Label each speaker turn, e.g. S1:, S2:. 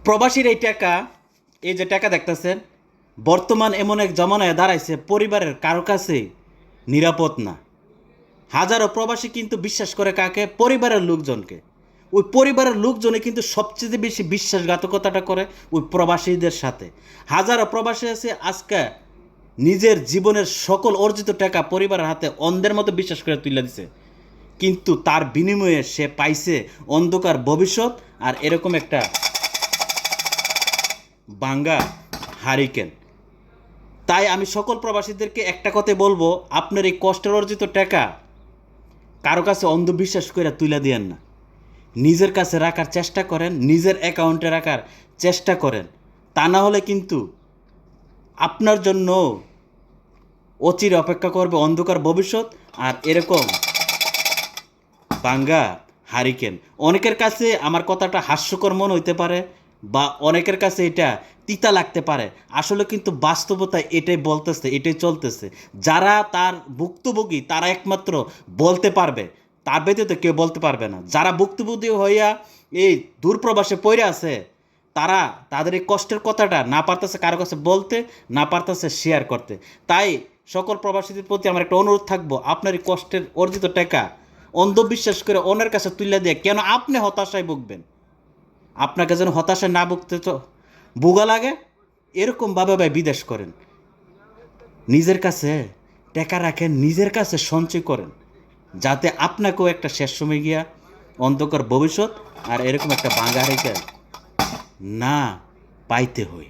S1: প্রবাসীর এই টাকা, এই যে টাকা দেখতেছেন, বর্তমান এমন এক জমানায় দাঁড়াইছে পরিবারের কারো কাছে নিরাপদ না। হাজারো প্রবাসী কিন্তু বিশ্বাস করে কাকে? পরিবারের লোকজনকে। ওই পরিবারের লোকজনে কিন্তু সবচেয়ে বেশি বিশ্বাসঘাতকতাটা করে ওই প্রবাসীদের সাথে। হাজারো প্রবাসী আছে আজকে নিজের জীবনের সকল অর্জিত টাকা পরিবারের হাতে অন্ধের মতো বিশ্বাস করে তুলে দিছে, কিন্তু তার বিনিময়ে সে পাইছে অন্ধকার ভবিষ্যৎ আর এরকম একটা বাঙ্গা হারিকেন। তাই আমি সকল প্রবাসীদেরকে একটা কথাই বলবো, আপনার এই কষ্টের অর্জিত টাকা কারো কাছে অন্ধবিশ্বাস করে তুলে দিয়েন না। নিজের কাছে রাখার চেষ্টা করেন, নিজের অ্যাকাউন্টে রাখার চেষ্টা করেন। তা না হলে কিন্তু আপনার জন্য অচিরে অপেক্ষা করবে অন্ধকার ভবিষ্যৎ আর এরকম বাঙ্গা হারিকেন। অনেকের কাছে আমার কথাটা হাস্যকর মনে হইতে পারে বা অনেকের কাছে এটা তিতা লাগতে পারে, আসলে কিন্তু বাস্তবতায় এটাই বলতেছে, এটাই চলতেছে। যারা তার ভুক্তভোগী তারা একমাত্র বলতে পারবে, তার ব্যতীত কেউ বলতে পারবে না। যারা ভুক্তভোগী হইয়া এই দূরপ্রবাসে পড়ে আছে, তারা তাদের এই কষ্টের কথাটা না পারতেছে কারো কাছে বলতে, না পারতেছে শেয়ার করতে। তাই সকল প্রবাসীদের প্রতি আমার একটা অনুরোধ থাকবো, আপনার এই কষ্টের অর্জিত টাকা অন্ধবিশ্বাস করে অন্যের কাছে তুলে দিয়ে কেন আপনি হতাশায় ভুগবেন? আপনাকে যেন হতাশায় না ভুগতে তো ভোগা লাগে, এরকমভাবে ভাই বিদেশ করেন। নিজের কাছে টাকা রাখেন, নিজের কাছে সঞ্চয় করেন, যাতে আপনাকেও একটা শেষ সময় গিয়া অন্ধকার ভবিষ্যৎ আর এরকম একটা বাঙালিকে না পাইতে হয়।